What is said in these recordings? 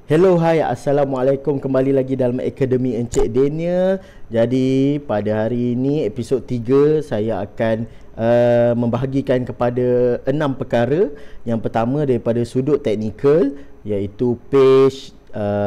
Hello, hai, Assalamualaikum. Kembali lagi dalam Akademi Encik Daniel. Jadi pada hari ini episod 3 saya akan membahagikan kepada 6 perkara. Yang pertama daripada sudut teknikal, iaitu page,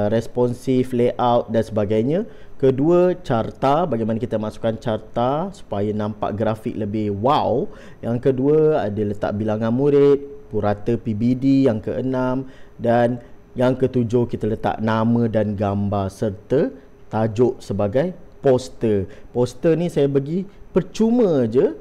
responsive, layout dan sebagainya. Kedua, carta, bagaimana kita masukkan carta supaya nampak grafik lebih wow. Yang kedua ada letak bilangan murid, purata PBD. Yang keenam, dan yang ketujuh kita letak nama dan gambar serta tajuk sebagai poster. Poster ni saya bagi percuma je.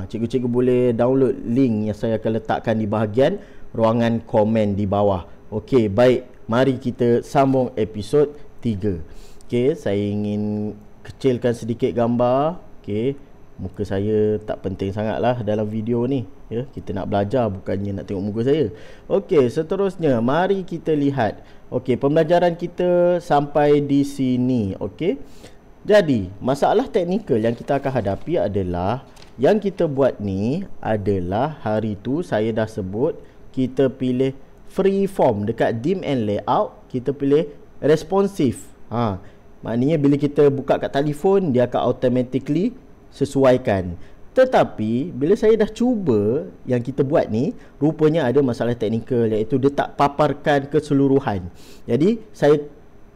Cikgu-cikgu boleh download link yang saya akan letakkan di bahagian ruangan komen di bawah. Okey, baik. Mari kita sambung episod 3. Okey, saya ingin kecilkan sedikit gambar. Okey, muka saya tak penting sangatlah dalam video ni. Ya, kita nak belajar, bukannya nak tengok muka saya. Okey, seterusnya mari kita lihat. Okey, pembelajaran kita sampai di sini. Okey. Jadi, masalah teknikal yang kita akan hadapi adalah yang kita buat ni adalah hari tu saya dah sebut kita pilih free form dekat dim and layout, kita pilih responsive. Maknanya bila kita buka kat telefon dia akan automatically sesuaikan. Tetapi bila saya dah cuba yang kita buat ni, rupanya ada masalah teknikal, iaitu dia tak paparkan keseluruhan. Jadi saya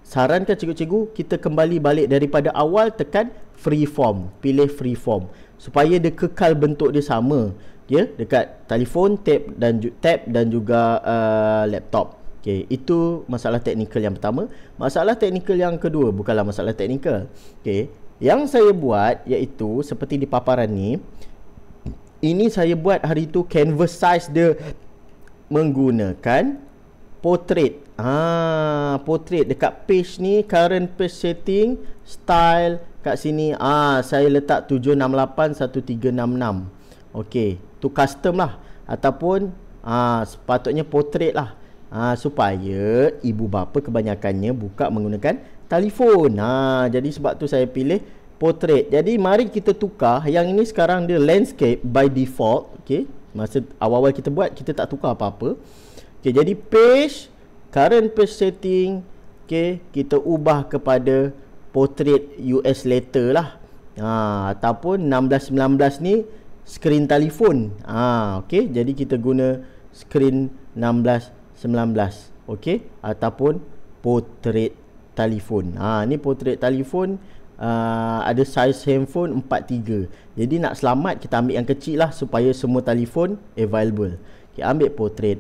sarankan cikgu-cikgu kita kembali balik daripada awal, tekan free form, pilih free form supaya dia kekal bentuk dia sama, ya, dekat telefon, tab dan juga laptop. Okey, itu masalah teknikal yang pertama. Masalah teknikal yang kedua bukanlah masalah teknikal. Okey, yang saya buat iaitu seperti di paparan ni. Ini saya buat hari tu canvas size dia menggunakan portrait. Portrait dekat page ni, current page setting, style kat sini. Saya letak 768 1366. Okey, tu custom lah ataupun sepatutnya portrait lah. Supaya ibu bapa kebanyakannya buka menggunakan telefon. Jadi sebab tu saya pilih portrait. Jadi mari kita tukar. Yang ini sekarang dia landscape by default. Okey, masa awal-awal kita buat kita tak tukar apa-apa. Okey, jadi page, current page setting, okey, kita ubah kepada portrait US letter lah. Ataupun 1619 ni screen telefon. Okey, jadi kita guna screen 1619. Okey, ataupun portrait telefon. Ni portrait telefon, ada saiz handphone 43. Jadi nak selamat kita ambil yang kecil lah supaya semua telefon available. Okay, ambil portrait.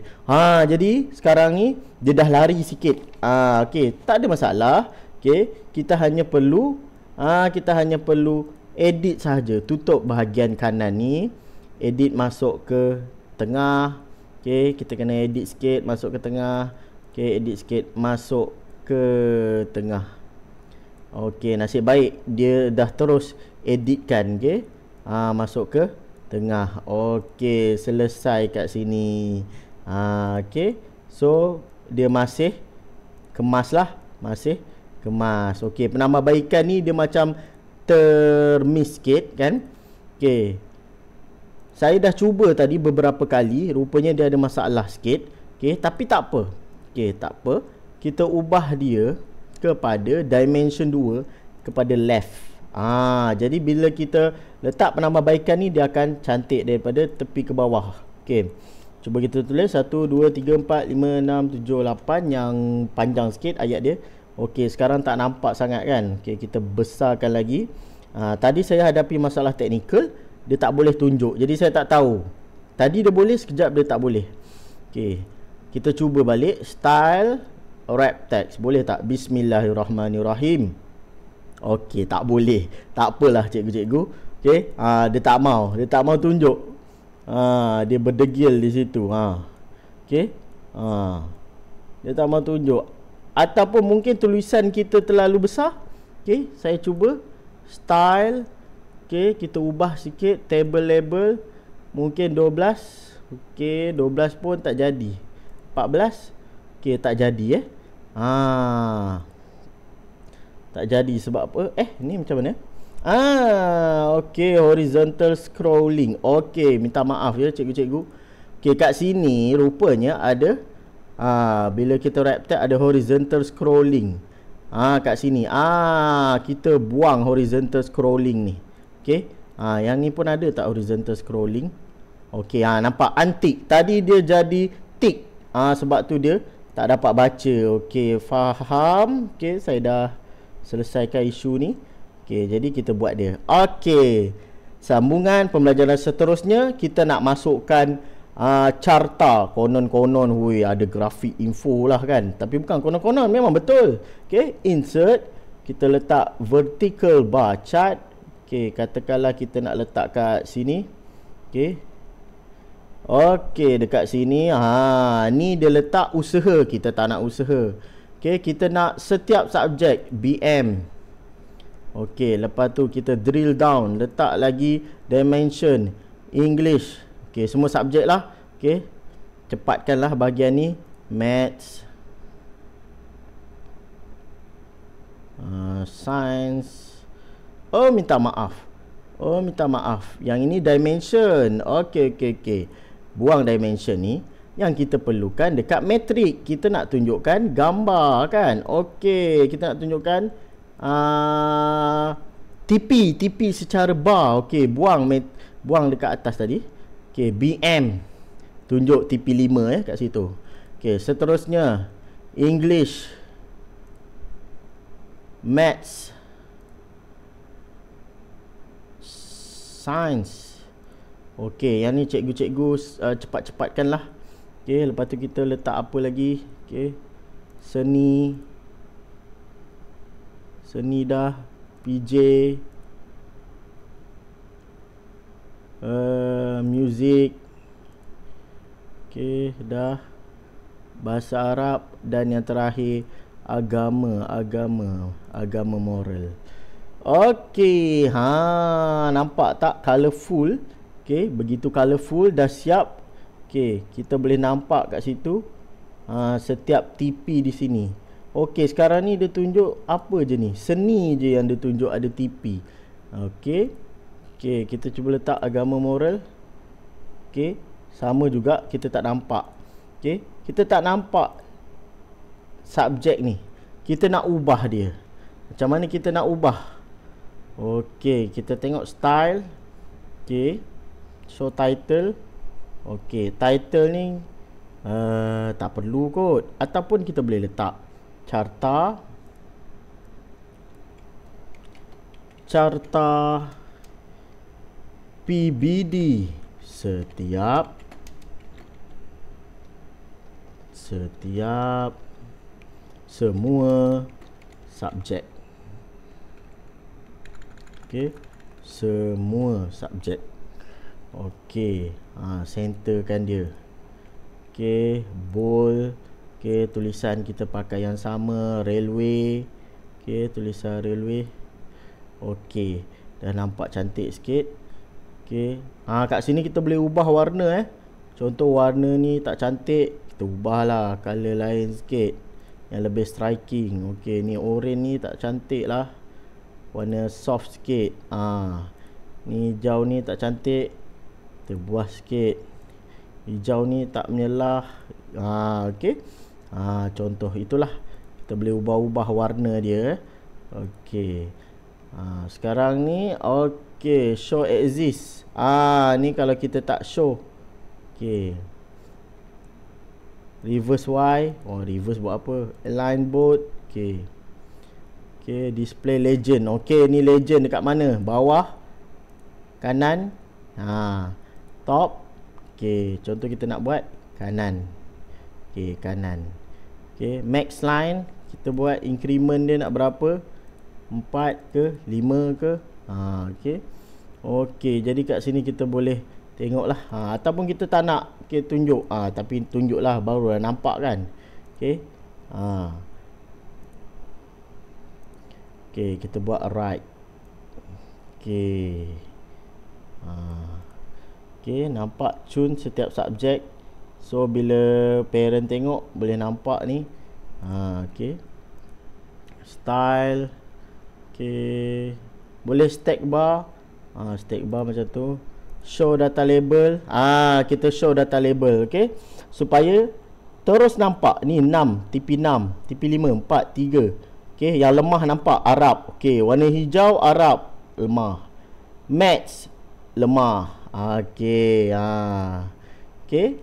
Jadi sekarang ni dia dah lari sikit. Okey, tak ada masalah. Okey, kita hanya perlu edit sahaja. Tutup bahagian kanan ni, edit masuk ke tengah. Okey, kita kena edit sikit masuk ke tengah. Okey, edit sikit masuk ke tengah. Okey, nasib baik dia dah terus editkan. Okey, masuk ke tengah. Okey, selesai kat sini. Okey, so dia masih kemas lah, masih kemas. Okey, penambahbaikan ni dia macam termiss sikit kan. Okey, saya dah cuba tadi beberapa kali, rupanya dia ada masalah sikit. Okey, tapi tak apa. Okey, tak apa. Kita ubah dia kepada dimension 2 kepada left. Jadi bila kita letak penambahbaikan ni dia akan cantik daripada tepi ke bawah. Okey, cuba kita tulis 1 2 3 4 5 6 7 8 yang panjang sikit ayat dia. Okey, sekarang tak nampak sangat kan. Okey, kita besarkan lagi. Tadi saya hadapi masalah teknikal, dia tak boleh tunjuk. Jadi saya tak tahu. Tadi dia boleh, sekejap dia tak boleh. Okey, kita cuba balik. Style, wrap text. Boleh tak? Bismillahirrahmanirrahim. Okey, tak boleh. Tak apalah cikgu-cikgu. Okey, dia tak mau. Dia tak mau tunjuk. Dia berdegil di situ. Okey. Dia tak mau tunjuk. Ataupun mungkin tulisan kita terlalu besar. Okey, saya cuba style. Okey, kita ubah sikit table label. Mungkin 12. Okey, 12 pun tak jadi. 14. Okey, tak jadi tak jadi sebab apa? Ni macam mana? Okey, horizontal scrolling. Okey, minta maaf ya cikgu-cikgu. Okey, kat sini rupanya ada Bila kita wrap tab ada horizontal scrolling. Kat sini. Kita buang horizontal scrolling ni. Okey. Yang ni pun ada tak horizontal scrolling? Okey, nampak antik. Tadi dia jadi tick. Sebab tu dia tak dapat baca. Okey, faham. Okey, saya dah selesaikan isu ni. Okey, jadi kita buat dia. Okey. Sambungan pembelajaran seterusnya kita nak masukkan carta. Konon-konon ada grafik info lah kan. Tapi bukan konon-konon, memang betul. Okey, insert. Kita letak vertical bar chart. Okey, katakanlah kita nak letak kat sini. Okey. Okey, dekat sini. Ni dia letak usaha. Kita tak nak usaha. Okey, kita nak setiap subjek BM. Okey, lepas tu kita drill down, letak lagi dimension English. Okey, semua subjek lah. Okey, cepatkanlah bahagian ni. Maths, Science. Minta maaf. Yang ini dimension. Okey. Buang dimension ni. Yang kita perlukan dekat matrik. Kita nak tunjukkan gambar kan. Okey, kita nak tunjukkan TP secara bar. Okey, buang dekat atas tadi. Okey, BM. Tunjuk TP 5 kat situ. Okey, seterusnya English, Maths, Science. Okey, yang ni cikgu-cikgu cepat-cepatkan lah. Okey, lepas tu kita letak apa lagi? Okey, Seni dah. PJ, Music. Okey, dah. Bahasa Arab. Dan yang terakhir agama moral. Okey, nampak tak colourful? Okey, begitu colourful, dah siap. Okey, kita boleh nampak kat situ setiap TP di sini. Okey, sekarang ni dia tunjuk apa je ni? Seni je yang dia tunjuk ada TP. Okey. Okey, kita cuba letak agama moral. Okey, sama juga kita tak nampak. Okey, kita tak nampak subjek ni. Kita nak ubah dia. Macam mana kita nak ubah? Okey, kita tengok style. Okey, show title. Okey, title ni tak perlu kot. Ataupun kita boleh letak carta PBD setiap semua subjek. Okey, semua subjek. Okey, centerkan dia. Okey, bold. Okey, tulisan kita pakai yang sama, railway. Okey, tulisan railway. Okey, dah nampak cantik sikit. Okey. Kat sini kita boleh ubah warna Contoh warna ni tak cantik, kita ubahlah color lain sikit yang lebih striking. Okey, ni orange ni tak cantik lah. Warna soft sikit. Ni hijau ni tak cantik, kita buah sikit. Hijau ni tak menyelah. Okey. Contoh itulah. Kita boleh ubah-ubah warna dia. Okey. Sekarang ni okey, show exist. Ni kalau kita tak show. Okey. Reverse Y. Reverse buat apa? Align board. Okey. Okey, display legend. Okey, ni legend dekat mana? Bawah, kanan. Top. Okey, contoh kita nak buat kanan. Okey, kanan. Okey, max line kita buat increment dia nak berapa? 4 ke 5 ke? Okey. Okey, jadi kat sini kita boleh tengoklah. Ataupun kita tak nak tunjuk. Tapi tunjuklah baru dah nampak kan. Okey. Okey, kita buat right. Okey. Okey, nampak cun setiap subjek. So bila parent tengok boleh nampak ni. Okey. Style. Okey. Boleh stack bar. Stack bar macam tu. Show data label. Kita show data label, okey. Supaya Terus nampak ni 6, tipi 6, tipi 5, 4, 3. Okey, yang lemah nampak Arab. Okey, warna hijau Arab lemah. Maths lemah. Okey, okey.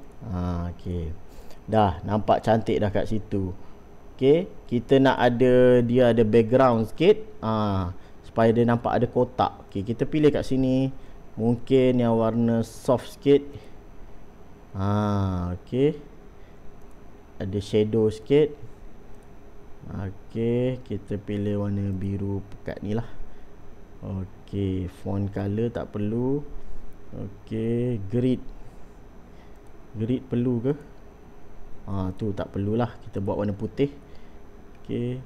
Okey. Dah nampak cantik dah kat situ. Okey, kita nak ada dia ada background sikit. Supaya dia nampak ada kotak. Okey, kita pilih kat sini. Mungkin yang warna soft sikit. Okey. Ada shadow sikit. Okey, kita pilih warna biru pekat ni lah. Okey, font color tak perlu. Okey, grid. Grid perlu ke? Tu tak perlulah. Kita buat warna putih. Okey.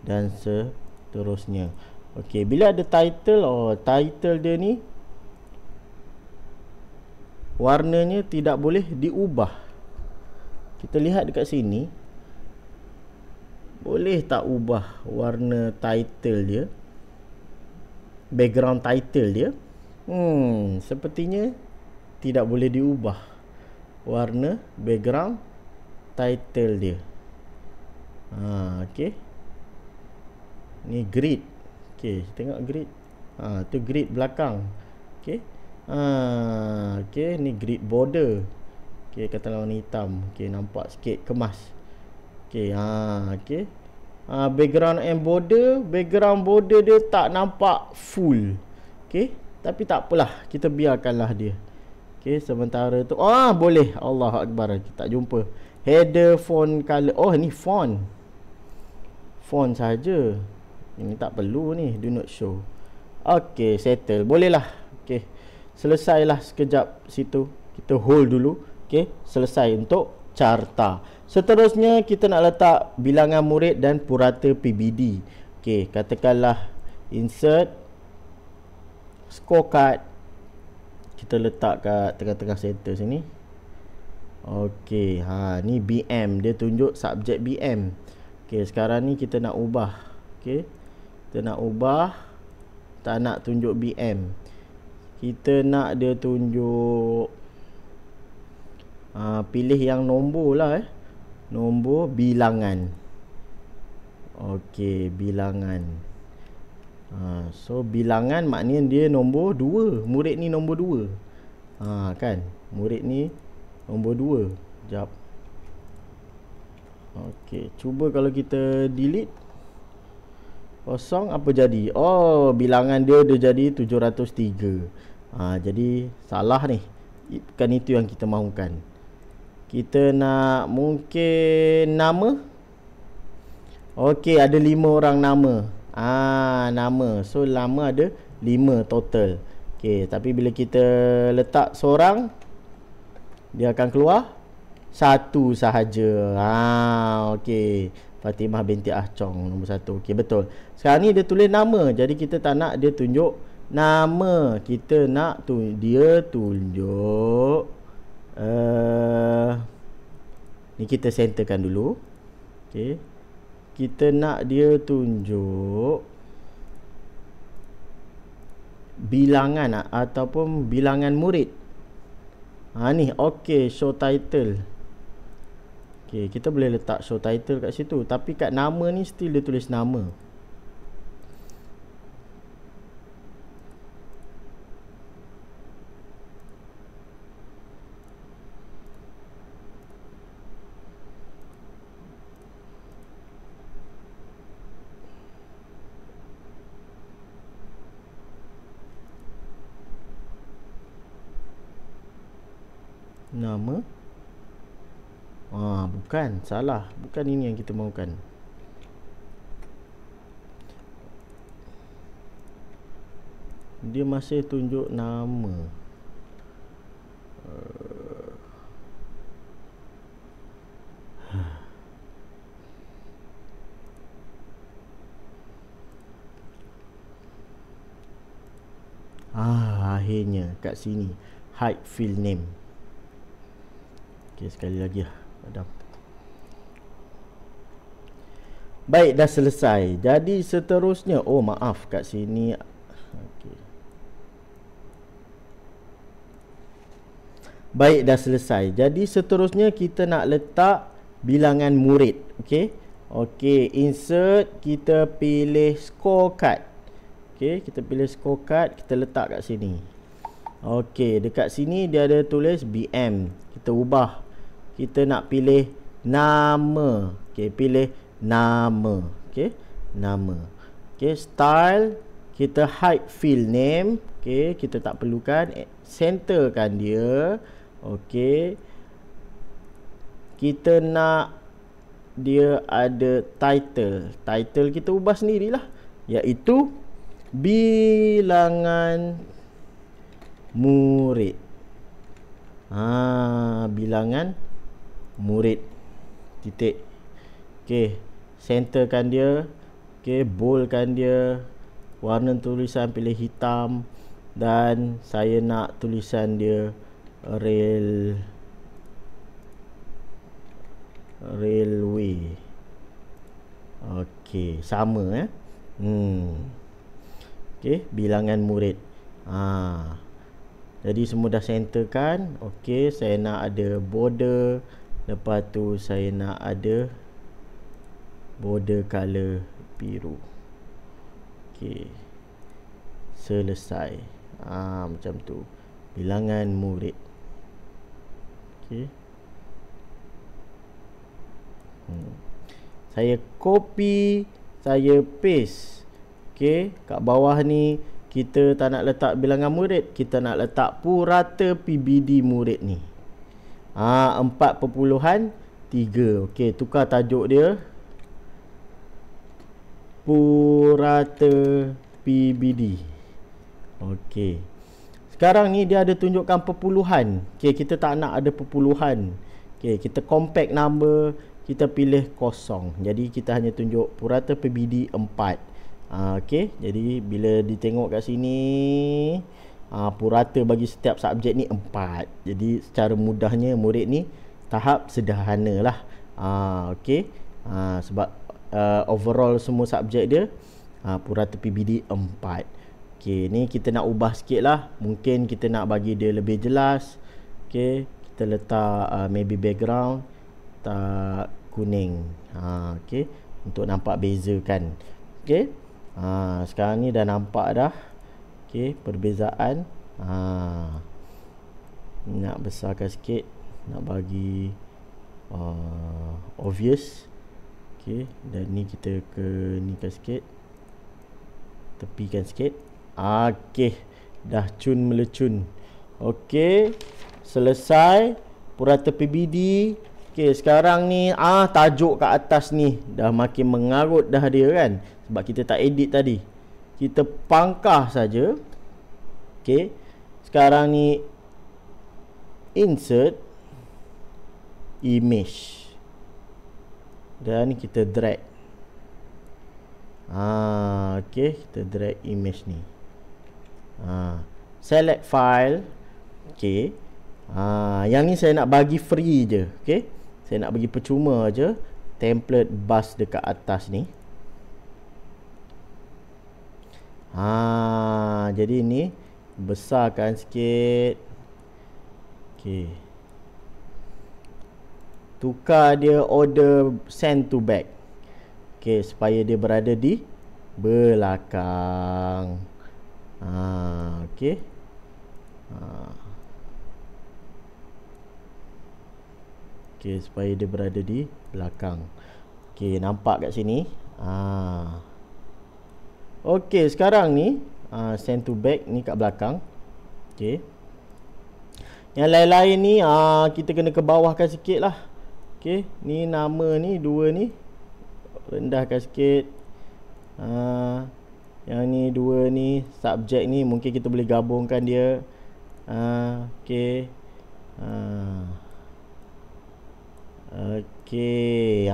Dan seterusnya. Okey, bila ada title, title dia ni warnanya tidak boleh diubah. Kita lihat dekat sini. Boleh tak ubah warna title dia? Background title dia? Sepertinya tidak boleh diubah warna background title dia. Okey. Ni grid. Okey, tengok grid. Tu grid belakang. Okey. Okey, ni grid border. Okey, katalah warna hitam. Okey, nampak sikit kemas. Okey, okey. Background and border, background border dia tak nampak full. Okey, tapi tak apalah, kita biarkanlah dia. Okey, sementara tu boleh. Allahu akbar, kita tak jumpa. Header font color. Ni font. Font saja. Ini tak perlu ni, do not show. Okey, settle. Boleh lah. Okey. Selesailah sekejap situ. Kita hold dulu. Okey, selesai untuk carta. Seterusnya kita nak letak bilangan murid dan purata PBD. Okey, katakanlah insert scorecard. Kita letak kat tengah-tengah center sini. Okey, ni BM, dia tunjuk subjek BM. Okey, sekarang ni kita nak ubah. Okey. Kita nak ubah, tak nak tunjuk BM. Kita nak dia tunjuk pilih yang nombor lah nombor bilangan. Okey, bilangan. So bilangan maknanya dia nombor 2. Murid ni nombor 2. Kan? Murid ni nombor 2. Sekejap. Okey, cuba kalau kita delete kosong, apa jadi? Bilangan dia jadi 703. Jadi salah ni. Bukan itu yang kita mahukan. Kita nak mungkin nama. Okey, ada 5 orang nama. Nama. So nama ada 5 total. Okey, tapi bila kita letak seorang, dia akan keluar 1 sahaja. Okey. Fatimah binti Ahchong nombor 1. Okey, betul. Sekarang ni dia tulis nama. Jadi kita tak nak dia tunjuk nama. Kita nak dia tunjuk ni kita centerkan dulu. Okey. Kita nak dia tunjuk bilangan ataupun bilangan murid. Ni okey, show title. Okey, kita boleh letak show title kat situ, tapi kat nama ni still dia tulis nama. Nama. Bukan, salah. Bukan ini yang kita mahukan. Dia masih tunjuk nama. Akhirnya kat sini hide field name. Okey, sekali lagi lah. Padam. Baik, dah selesai. Jadi seterusnya, maaf kat sini. Okey. Baik, dah selesai. Jadi seterusnya kita nak letak bilangan murid. Okey. Okey, insert, kita pilih scorecard. Okey, kita pilih scorecard, kita letak kat sini. Okey, dekat sini dia ada tulis BM. Kita ubah. Kita nak pilih nama. Okey, pilih nama. Okey, nama. Okey, style, kita hide field name. Okey, kita tak perlukan. Centerkan dia. Okey, kita nak dia ada title. Title kita ubah sendirilah, iaitu bilangan murid. Bilangan murid. Titik. Okey, centerkan dia. Okey, boldkan dia. Warna tulisan pilih hitam. Dan saya nak tulisan dia railway. Okey, sama okey, bilangan murid. Jadi semua dah centerkan. Okey, saya nak ada border. Lepas tu saya nak ada border color biru. Okey, selesai. Macam tu bilangan murid. Okey, saya copy, saya paste. Okey, kat bawah ni kita tak nak letak bilangan murid, kita nak letak purata PBD murid ni. 4.3. Okey, tukar tajuk dia purata PBD. Okey, sekarang ni dia ada tunjukkan perpuluhan. Okey, kita tak nak ada perpuluhan. Okey, kita compact number, kita pilih kosong. Jadi kita hanya tunjuk purata PBD 4. Okey, jadi bila ditengok kat sini, purata bagi setiap subjek ni 4. Jadi secara mudahnya murid ni tahap sederhana lah. Okey, sebab overall semua subjek dia purata PBD 4. Okey, ni kita nak ubah sikit lah. Mungkin kita nak bagi dia lebih jelas. Okey, kita letak maybe background tak kuning. Okey, untuk nampak bezakan. Okey, sekarang ni dah nampak dah. Okey, perbezaan. Nak besarkan sikit, nak bagi obvious. Okey, dan ni kita ni kan sikit, tepikan sikit. Okey, dah cun melecun. Okey, selesai purata PBD. Okey, sekarang ni tajuk kat atas ni dah makin mengarut dah dia kan, sebab kita tak edit tadi. Kita pangkah saja. Okey, sekarang ni insert image dan kita drag. Okey, kita drag image ni. Select file. Okey, yang ni saya nak bagi free je. Okey, saya nak bagi percuma je. Template bus dekat atas ni. Jadi ni besarkan sikit. Okey, tukar dia order send to back. Okey, supaya dia berada di belakang. Okey. Okey, supaya dia berada di belakang. Okey, nampak kat sini. Okey, sekarang ni send to back ni kat belakang. Okey. Yang lain-lain ni kita kena ke bawahkan sikit lah. Okey, ni nama ni dua ni rendahkan sikit. Yang ni dua ni subjek ni mungkin kita boleh gabungkan dia. Okey. Okey,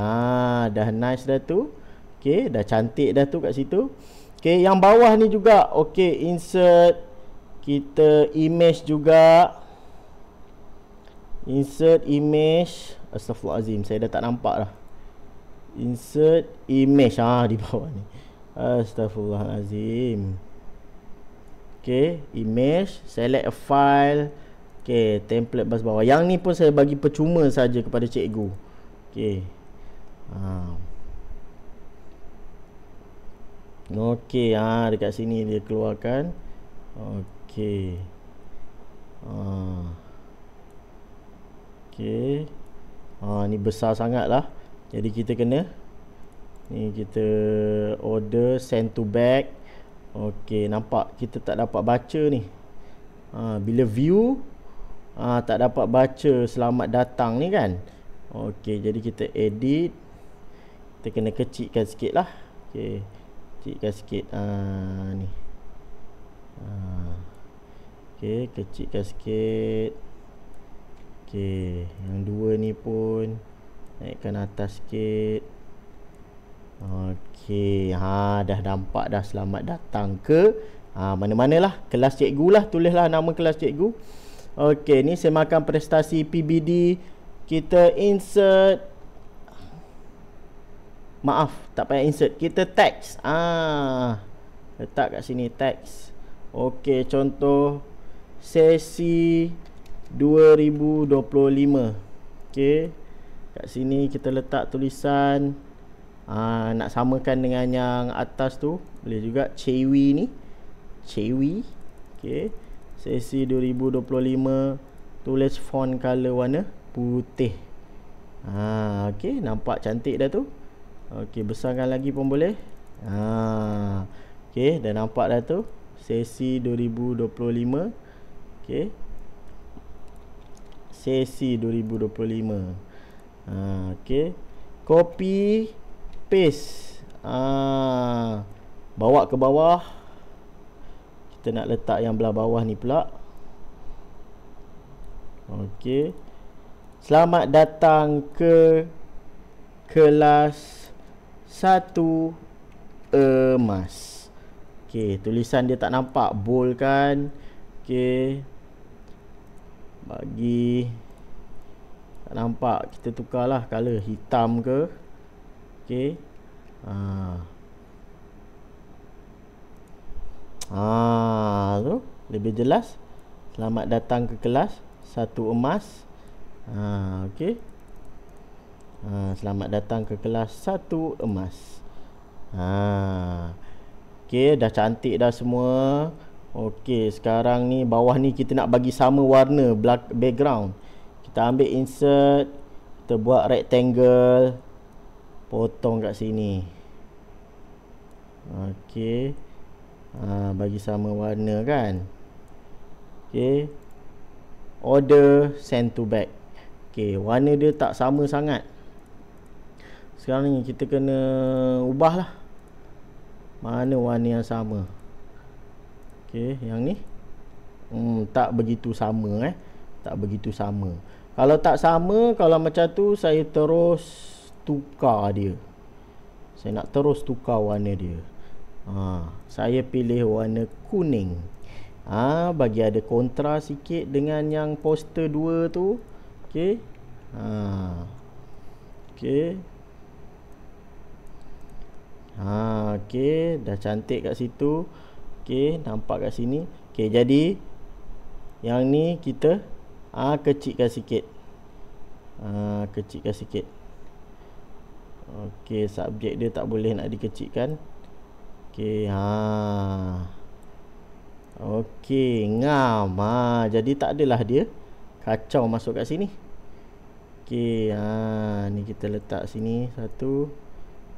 dah nice dah tu. Okey, dah cantik dah tu kat situ. Okey, yang bawah ni juga. Okey, insert kita image juga. Insert image. Astaghfirullahalazim, saya dah tak nampak dah. Insert image di bawah ni. Astaghfirullahalazim. Okey, image, select a file. Okey, template baris bawah. Yang ni pun saya bagi percuma saja kepada cikgu. Okey. Okey, dekat sini dia keluarkan. Okey. Okey. Ni besar sangat lah. Jadi kita kena, ni kita order send to back. Okey, nampak kita tak dapat baca ni. Bila view tak dapat baca selamat datang ni kan. Okey, jadi kita edit. Kita kena kecilkan sikit lah. Okey, kecilkan sikit. Ni. Okey, kecilkan sikit. Okey, yang dua ni pun naikkan atas sikit. Okey, dah nampak dah selamat datang ke mana-manalah kelas cikgu lah. Tulislah nama kelas cikgu. Okey, ni semakan prestasi PBD. Kita insert, maaf, tak payah insert, kita text. Letak kat sini text. Okey, contoh sesi 2025. Okey, kat sini kita letak tulisan, nak samakan dengan yang atas tu boleh juga, Cewi ni, Cewi. Okey, sesi 2025, tulis font color warna putih. Okey, nampak cantik dah tu. Okey, besarkan lagi pun boleh. Okey, dah nampak dah tu, sesi 2025. Okey, sesi 2025. Okey, copy paste, bawa ke bawah. Kita nak letak yang belah bawah ni pula. Okey, selamat datang ke kelas 1 emas. Okey, tulisan dia tak nampak, bold kan. Okey, bagi tak nampak, kita tukarlah color hitam ke. Okey, tu lebih jelas. Selamat datang ke kelas 1 emas. Okey, selamat datang ke kelas 1 emas. Okey, dah cantik dah semua. Okey, sekarang ni bawah ni kita nak bagi sama warna background. Kita ambil insert, kita buat rectangle, potong kat sini. Okey, bagi sama warna kan. Okey, order send to back. Okey, warna dia tak sama sangat. Sekarang ni kita kena ubah lah, mana warna yang sama. Okey, yang ni tak begitu sama tak begitu sama. Kalau tak sama, kalau macam tu, saya terus tukar dia. Saya nak terus tukar warna dia. Saya pilih warna kuning. Bagi ada kontra sikit dengan yang poster 2 tu. Okey. Okey. Okey, dah cantik kat situ. Okey, nampak kat sini. Okey, jadi yang ni kita kecilkan sikit. Kecilkan sikit. Okey, subjek dia tak boleh nak dikecilkan. Okey, okey, ngam. Jadi tak adalah dia kacau masuk kat sini. Okey, ni kita letak sini satu,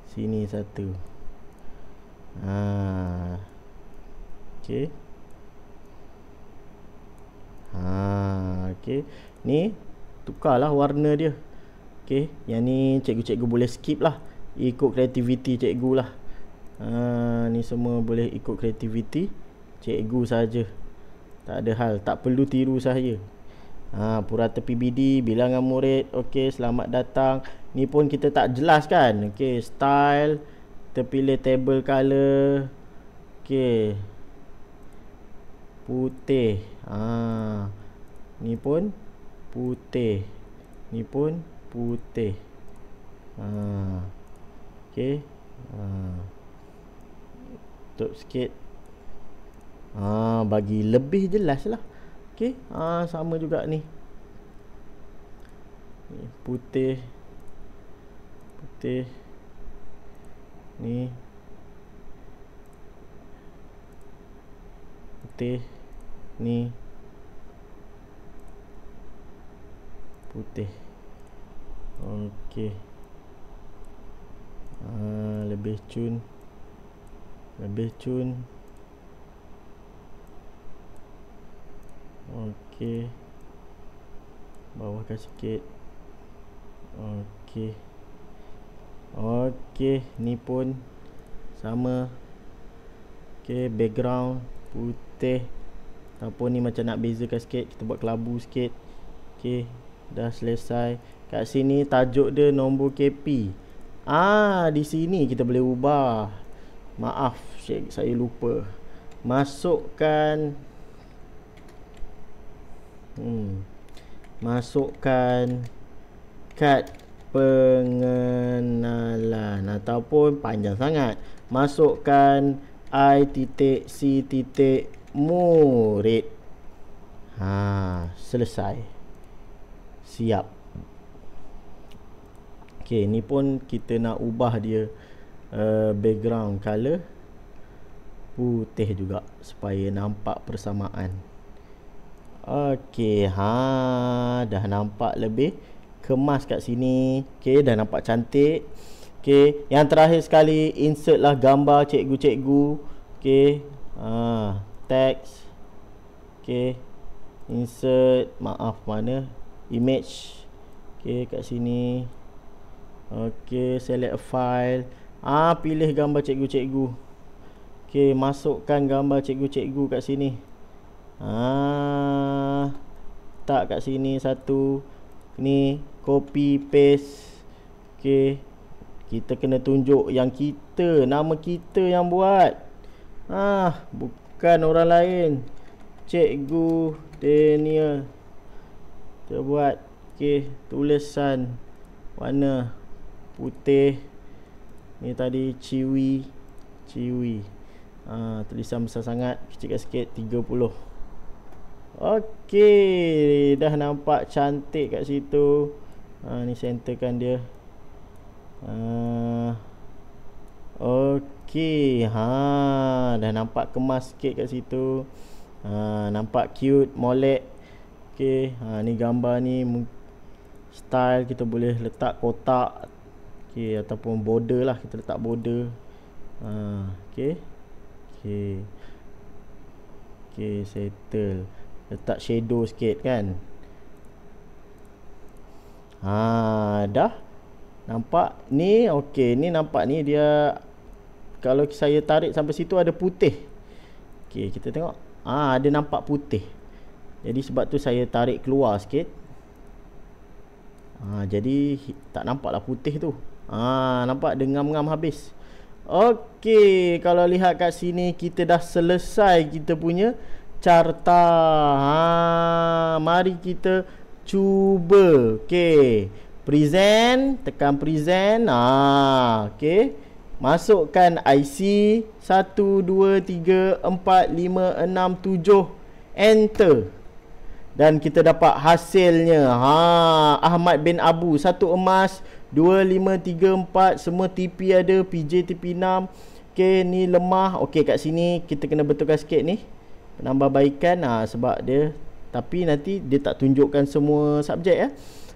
sini satu. Okey. Okey, ni tukarlah warna dia. Okey, yang ni cikgu-cikgu boleh skip lah, ikut kreativiti cikgu lah. Ni semua boleh ikut kreativiti cikgu saja. Tak ada hal, tak perlu tiru saya. Purata PBD, bilangan murid. Okey, selamat datang. Ni pun kita tak jelas kan. Okey, style, kita pilih table color. Okey, putih. Ni pun putih. Ni pun putih. Okey. Tutup sikit. Bagi lebih jelas lah. Okey, sama juga ni. Putih. Ni putih, ni putih. Okey. Lebih cun. Okey. Bawahkan sikit. Okey. Okey, ni pun sama. Okey, background putih. Ataupun ni macam nak bezakan sikit, kita buat kelabu sikit. Okey, dah selesai. Kat sini tajuk dia nombor KP. Di sini kita boleh ubah. Maaf, saya lupa. Masukkan kad pengenalan ataupun panjang sangat. Masukkan I.C.murid. Selesai. Siap. Okey, ni pun kita nak ubah dia background color putih juga supaya nampak persamaan. Okey, dah nampak lebih kemas kat sini. Okey, dah nampak cantik. Okey, yang terakhir sekali, insert lah gambar cikgu-cikgu. Okey, teks. Okey, insert, maaf mana, image. Okey, kat sini. Okey, select a file. Pilih gambar cikgu-cikgu. Okey, masukkan gambar cikgu-cikgu kat sini. Tak kat sini satu. Ni copy paste. Okey, kita kena tunjuk yang kita, nama kita yang buat. Bukan orang lain. Cikgu Daniel kita buat. Okey, tulisan warna putih. Ni tadi Ciwi. Tulisan besar sangat, kecilkan sikit 30. Okey, dah nampak cantik kat situ. Ni centerkan dia. Okey, dah nampak kemas sikit kat situ. Nampak cute, molek. Okey, ni gambar ni style kita boleh letak kotak. Okey, ataupun border lah, kita letak border. Okey, settle. Letak shadow sikit kan. Dah nampak ni. Okey, ni nampak ni dia, kalau saya tarik sampai situ ada putih. Okey, kita tengok. Ada nampak putih. Jadi sebab tu saya tarik keluar sikit. Jadi tak nampak lah putih tu. Nampak dia ngam-ngam habis. Okey, kalau lihat kat sini kita dah selesai kita punya carta. Mari kita cuba. Okey, present, tekan present. Okey, masukkan IC 1 2 3 4 5 6 7, enter. Dan kita dapat hasilnya. Ahmad bin Abu, 1 emas, 2 5 3 4, semua TP ada, PJ TP 6. Okey, ni lemah. Okey, kat sini kita kena betulkan sikit ni, penambahbaikan. Sebab dia, tapi nanti dia tak tunjukkan semua subjek ya.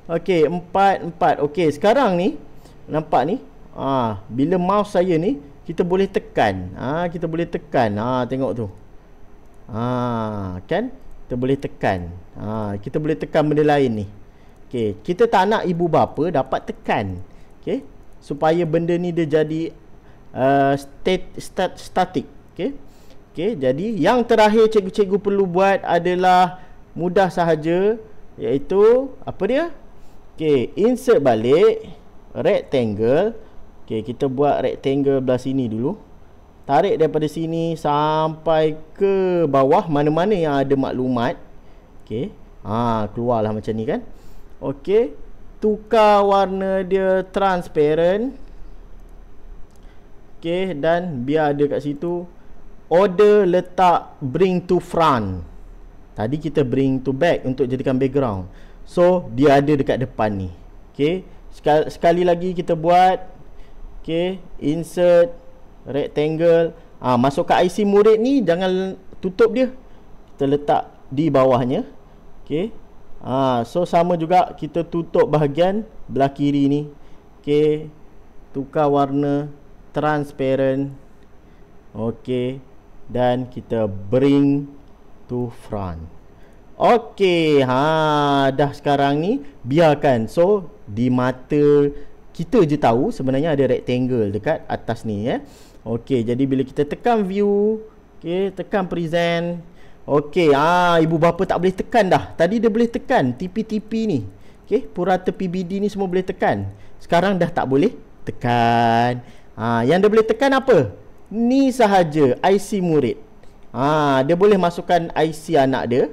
Okey, 4. Okey, sekarang ni nampak ni, bila mouse saya ni, kita boleh tekan. Kita boleh tekan. Tengok tu. Kan? Kita boleh tekan. Kita boleh tekan benda lain ni. Okey, kita tak nak ibu bapa dapat tekan. Okey, supaya benda ni dia jadi static. Okey. Jadi yang terakhir cikgu-cikgu perlu buat adalah mudah sahaja, iaitu apa dia? Okey, insert balik rectangle. Okey, kita buat rectangle belah sini dulu. Tarik daripada sini sampai ke bawah, mana-mana yang ada maklumat. Okey, keluarlah macam ni kan. Okey, tukar warna dia transparent. Okey, dan biar ada kat situ order letak bring to front. Tadi kita bring to back untuk jadikan background. So dia ada dekat depan ni. Okay, sekali lagi kita buat. Okay, insert rectangle. Masuk ke IC murid ni, jangan tutup dia, kita letak di bawahnya. Okay, so sama juga kita tutup bahagian belah kiri ni. Okay, tukar warna transparent. Okay, dan kita bring to front. Okay, dah sekarang ni biarkan. So di mata kita je tahu sebenarnya ada rectangle dekat atas ni ya. Okay, jadi bila kita tekan view, okay, tekan present. Okay, ibu bapa tak boleh tekan dah. Tadi dia boleh tekan TP-TP ni. Okay, purata PBD ni semua boleh tekan. Sekarang dah tak boleh tekan. Yang dia boleh tekan apa? Ni sahaja, IC murid. Dia boleh masukkan IC anak dia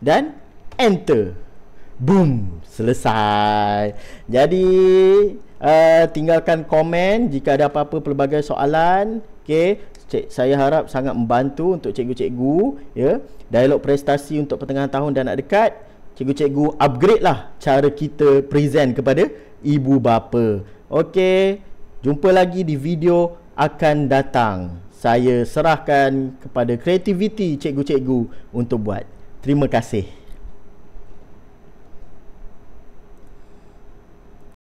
dan enter. Boom, selesai. Jadi tinggalkan komen jika ada apa-apa pelbagai soalan. Okay, saya harap sangat membantu untuk cikgu-cikgu ya. Dialog prestasi untuk pertengahan tahun dah nak dekat. Cikgu-cikgu upgrade lah cara kita present kepada ibu bapa. Okay, jumpa lagi di video akan datang. Saya serahkan kepada kreativiti cikgu-cikgu untuk buat. Terima kasih.